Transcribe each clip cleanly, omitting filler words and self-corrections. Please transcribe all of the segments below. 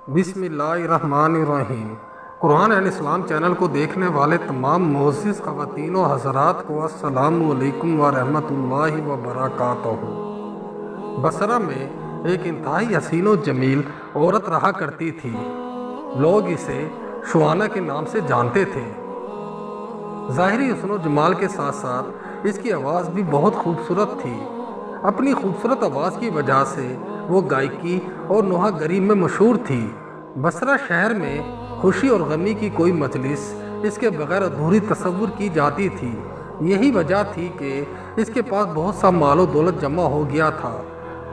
بسم اللہ الرحمن الرحیم۔ قرآن اینڈ اسلام چینل کو دیکھنے والے تمام معزز خواتین و حضرات کو السلام علیکم ورحمۃ اللہ وبرکاتہ۔ بصرہ میں ایک انتہائی حسین و جمیل عورت رہا کرتی تھی۔ لوگ اسے شوانا کے نام سے جانتے تھے۔ ظاہری حسن و جمال کے ساتھ ساتھ اس کی آواز بھی بہت خوبصورت تھی۔ اپنی خوبصورت آواز کی وجہ سے وہ گائیکی اور نوحہ گری میں مشہور تھی۔ بصرہ شہر میں خوشی اور غمی کی کوئی مجلس اس کے بغیر ادھوری تصور کی جاتی تھی۔ یہی وجہ تھی کہ اس کے پاس بہت سا مال و دولت جمع ہو گیا تھا۔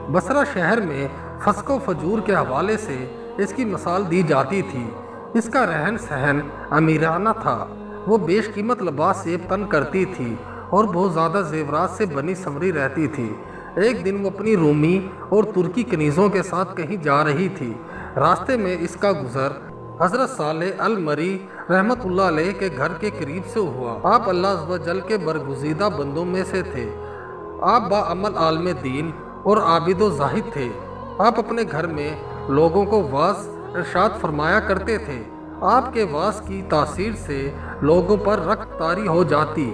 بصرہ شہر میں فسق و فجور کے حوالے سے اس کی مثال دی جاتی تھی۔ اس کا رہن سہن امیرانہ تھا۔ وہ بیش قیمت لباس زیب تن کرتی تھی اور بہت زیادہ زیورات سے بنی سنوری رہتی تھی۔ ایک دن وہ اپنی رومی اور ترکی کنیزوں کے ساتھ کہیں جا رہی تھی۔ راستے میں اس کا گزر حضرت صالح المری رحمۃ اللہ علیہ کے گھر کے قریب سے ہوا۔ آپ اللہ عز و جل کے برگزیدہ بندوں میں سے تھے۔ آپ باعمل عالم دین اور عابد و زاہد تھے۔ آپ اپنے گھر میں لوگوں کو واعظ ارشاد فرمایا کرتے تھے۔ آپ کے واعظ کی تاثیر سے لوگوں پر رخت طاری ہو جاتی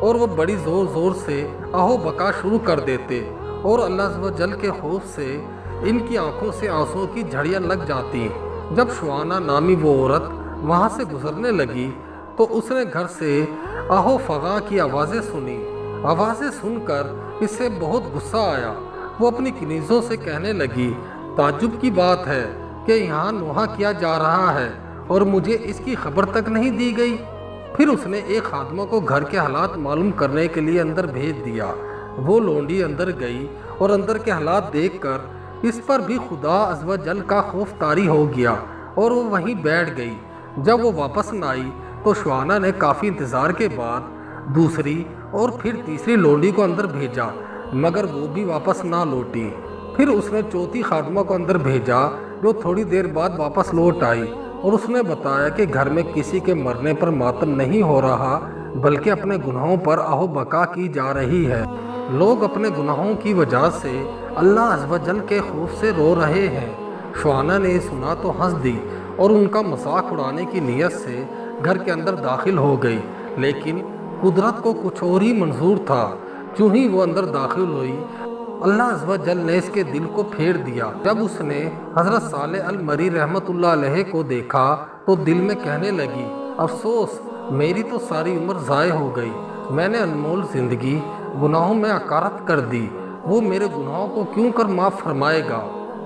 اور وہ بڑی زور زور سے آہو بکا شروع کر دیتے اور اللہ عز و جل کے خوف سے ان کی آنکھوں سے آنسوں کی جھڑیاں لگ جاتی۔ جب شوانا نامی وہ عورت وہاں سے گزرنے لگی تو اس نے گھر سے آہو فغاں کی آوازیں سنی۔ آوازیں سن کر اس سے بہت غصہ آیا۔ وہ اپنی کنیزوں سے کہنے لگی، تعجب کی بات ہے کہ یہاں نوحہ کیا جا رہا ہے اور مجھے اس کی خبر تک نہیں دی گئی۔ پھر اس نے ایک خادمہ کو گھر کے حالات معلوم کرنے کے لیے اندر بھیج دیا۔ وہ لونڈی اندر گئی اور اندر کے حالات دیکھ کر اس پر بھی خدا عز و جل کا خوف طاری ہو گیا اور وہ وہیں بیٹھ گئی۔ جب وہ واپس نہ آئی تو شوانا نے کافی انتظار کے بعد دوسری اور پھر تیسری لونڈی کو اندر بھیجا، مگر وہ بھی واپس نہ لوٹی۔ پھر اس نے چوتھی خادمہ کو اندر بھیجا جو تھوڑی دیر بعد واپس لوٹ آئی اور اس نے بتایا کہ گھر میں کسی کے مرنے پر ماتم نہیں ہو رہا بلکہ اپنے گناہوں پر آہو بکا کی جا رہی ہے۔ لوگ اپنے گناہوں کی وجہ سے اللہ عز و جل کے خوف سے رو رہے ہیں۔ شوانا نے یہ سنا تو ہنس دی اور ان کا مذاق اڑانے کی نیت سے گھر کے اندر داخل ہو گئی، لیکن قدرت کو کچھ اور ہی منظور تھا۔ چوں ہی وہ اندر داخل ہوئی، اللہ عز و جل نے اس کے دل کو پھیر دیا۔ جب اس نے حضرت صالح المری رحمۃ اللہ علیہ کو دیکھا تو دل میں کہنے لگی، افسوس میری تو ساری عمر ضائع ہو گئی۔ میں نے انمول زندگی گناہوں میں عکارت کر دی، وہ میرے گناہوں کو کیوں کر معاف فرمائے گا۔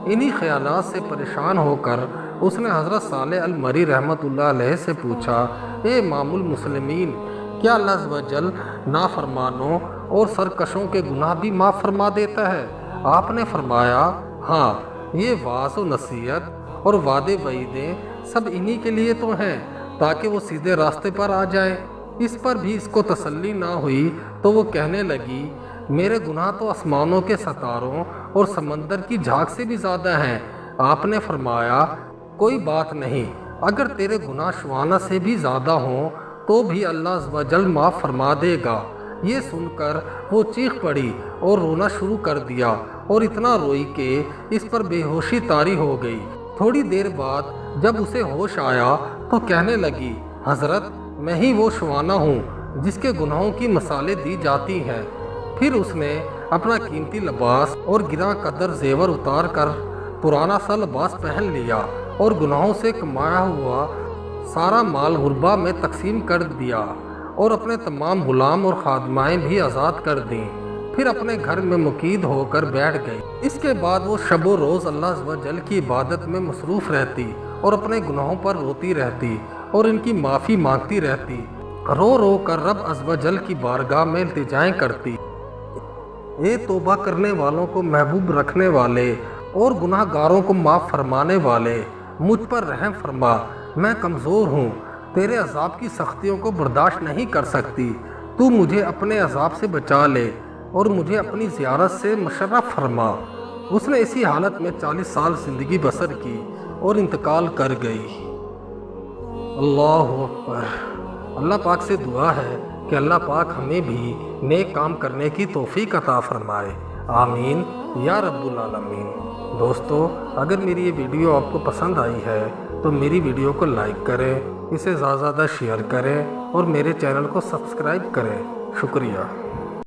انہی خیالات سے پریشان ہو کر اس نے حضرت صالح المری رحمۃ اللہ علیہ سے پوچھا، اے امام المسلمین، کیا اللہ عز و جل نافرمانوں اور سرکشوں کے گناہ بھی معاف فرما دیتا ہے؟ آپ نے فرمایا، ہاں، یہ واعظ و نصیحت اور وعدے وعیدیں سب انہی کے لیے تو ہیں تاکہ وہ سیدھے راستے پر آ جائے۔ اس پر بھی اس کو تسلی نہ ہوئی تو وہ کہنے لگی، میرے گناہ تو آسمانوں کے ستاروں اور سمندر کی جھاگ سے بھی زیادہ ہیں۔ آپ نے فرمایا، کوئی بات نہیں، اگر تیرے گناہ شوانا سے بھی زیادہ ہوں تو بھی اللہ عز و جل معاف فرما دے گا۔ یہ سن کر وہ چیخ پڑی اور رونا شروع کر دیا اور اتنا روئی کہ اس پر بے ہوشی طاری ہو گئی۔ تھوڑی دیر بعد جب اسے ہوش آیا تو کہنے لگی، حضرت میں ہی وہ شوانا ہوں جس کے گناہوں کی مثالیں دی جاتی ہیں۔ پھر اس نے اپنا قیمتی لباس اور گراں قدر زیور اتار کر پرانا سا لباس پہن لیا اور گناہوں سے کمایا ہوا سارا مال غربا میں تقسیم کر دیا اور اپنے تمام غلام اور خادمائیں بھی آزاد کر دیں۔ پھر اپنے گھر میں مقید ہو کر بیٹھ گئی۔ اس کے بعد وہ شب و روز اللہ عز و جل کی عبادت میں مصروف رہتی اور اپنے گناہوں پر روتی رہتی اور ان کی معافی مانگتی رہتی، رو رو کر رب عز و جل کی بارگاہ میں التجائیں کرتی، اے توبہ کرنے والوں کو محبوب رکھنے والے اور گناہ گاروں کو معاف فرمانے والے، مجھ پر رحم فرما، میں کمزور ہوں، تیرے عذاب کی سختیوں کو برداشت نہیں کر سکتی، تو مجھے اپنے عذاب سے بچا لے اور مجھے اپنی زیارت سے مشرف فرما۔ اس نے اسی حالت میں 40 سال زندگی بسر کی اور انتقال کر گئی۔ اللہ اکبر۔ اللہ پاک سے دعا ہے کہ اللہ پاک ہمیں بھی نیک کام کرنے کی توفیق عطا فرمائے، آمین یا رب العالمین۔ دوستو اگر میری یہ ویڈیو آپ کو پسند آئی ہے تو میری ویڈیو کو لائک کریں، اسے زیادہ شیئر کریں اور میرے چینل کو سبسکرائب کریں۔ شکریہ۔